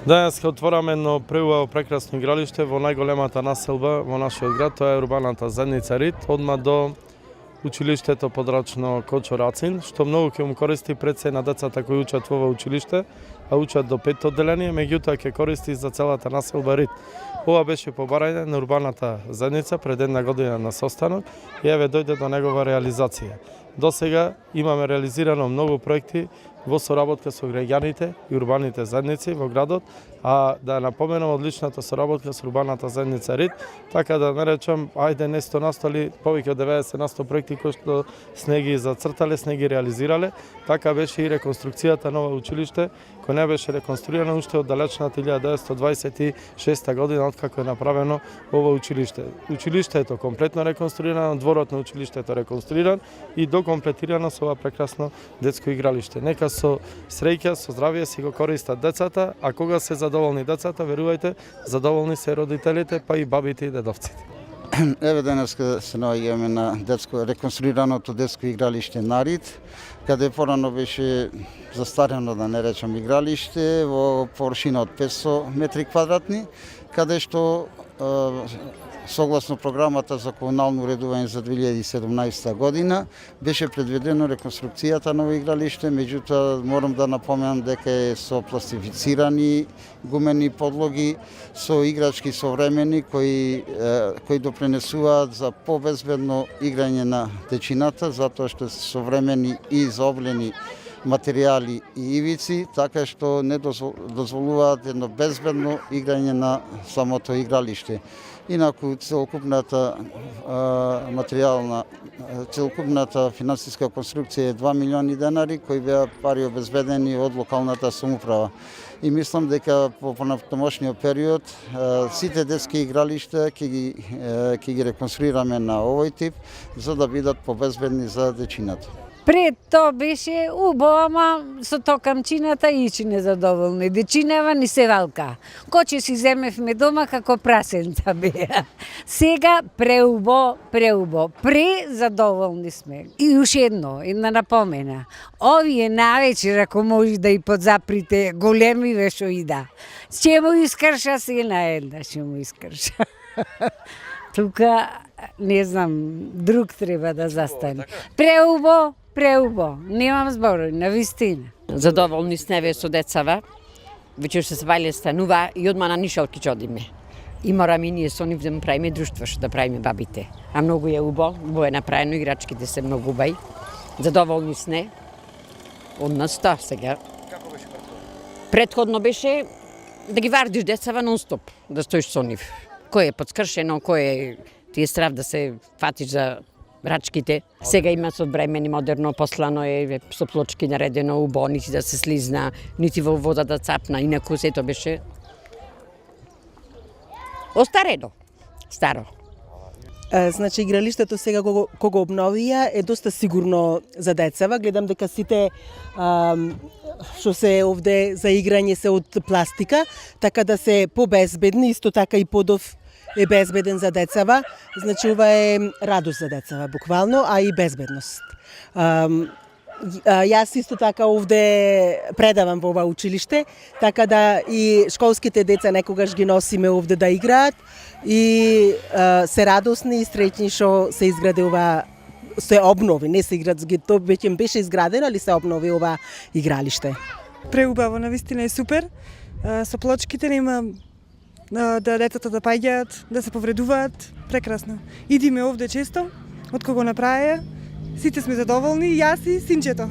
Денеска отвораме едно преубаво прекрасно игралиште во најголемата населба во нашиот град, тоа е урбаната заедница Рид, одма до училиштето подрачно Кочо Рацин, што многу ќе му користи пред се на децата кои учат во ова училиште, а учат до 5 одделение, меѓутоа ќе користи за целата населба Рид. Ова беше побарање на урбаната заедница пред една година на состанок и еве дојде до негова реализација. До сега имаме реализирано многу проекти во соработка со граѓаните и урбаните заедници во градот, а да напоменам одличната соработка со урбаната заедница Рид, така да наречам, ајде не 100% али повеќе од 90% проекти кои што сме ги зацртале, сме ги реализирале, така беше и реконструкцијата на ова училиште, кој не беше реконструирано уште од далечната 1926 година откако е направено ова училиште. Училиштето комплетно реконструирано, дворот на училиштето реконструиран и докомплетирано со ова прекрасно детско игралиште. Нека со среќа, со здравје си го користат децата, а кога се задоволни децата, верувајте, задоволни се родителите, па и бабите и дедовците. Еве денеска се наоѓаме на реконструираното детско игралиште на Рид, каде порано беше застарено, да не речам, игралиште во површина од 500 метри квадратни, каде што согласно програмата за комунално уредување за 2017 година беше предвидено реконструкцијата на игралиште, меѓутоа морам да напоменам дека е со пластифицирани гумени подлоги, со играчки современи кои допринесуваат за побезбедно играње на дечината, затоа што се современи и заоблени материјали и ивици, така што не дозволуваат едно безбедно играње на самото игралиште. Инаку целокупната финансиска конструкција е 2 милиони денари кои беа пари обезбедени од локалната самоуправа. И мислам дека по понатамошниот период сите детски игралишта ќе ги реконструираме на овој тип за да бидат побезбедни за дечината. Пред тоа беше убаво, ама со токамчината ичи незадоволни. Дечинава ни се валка. Коче си земевме дома како прасенца беа. Сега преубо. Презадоволни сме. И уште една напомена. Овие навечер, ако може да и подзаприте големи вешоида, ќе му искрша се наеднаш, ќе му искрша. Тука, не знам, друг треба да застане. Преубо, немам зборови, на вистина. Задоволни сме со децава, веќе се свале станува и одма на нишалки одиме. И мораме и ние со нив да правиме друштво, што да правиме бабите. А многу е убаво е направено, играчките се многу убави. Задоволни сме од нас тоа сега. Како беше Предходно беше да ги вардиш децава нон-стоп, да стоиш со нив. Кој е подскршено, ти е страв да се фатиш за рачките. Сега има современи, модерно, послано е со плочки наредено, убаво, нити да се слизна, нити во вода да цапна, инаку сето беше остарено, старо. Значи, игралиштето сега кога обновија е доста сигурно за децава. Гледам дека сите што се овде за играње се од пластика, така да се побезбедни, исто така и подов е безбеден за децава. Значи, ова е радост за децава, буквално, а и безбедност. Јас исто така овде предавам во ова училиште, така да и школските деца некогаш ги носиме овде да играат и се радосни и среќни што се изгради ова, се обнови, не се играат, тоа веќе беше изградено, али се обнови ова игралиште. Преубаво, навистина е супер. Со плочките нема да децата да паѓаат, да се повредуваат, прекрасно. Идиме овде често, од кога направија, сите сме задоволни, јас и синчето.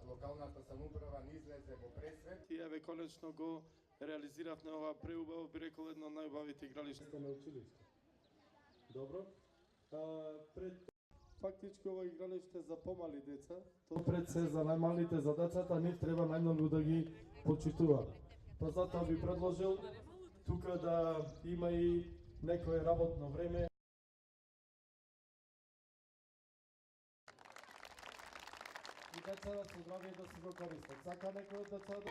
Локалната самоуправа не излезе во пресвет. И еве конечно го реализиравме ова преубаво, би рекол едно од најубавите игралишта на училиште. Добро. Пред фактички ова игралиште за помали деца, то пред се за најмалите за децата нив треба најмногу да ги почитува. Па затоа би предложил тука да има и некое работно време. И децата се здрави да се го користат. Сака некој од децата?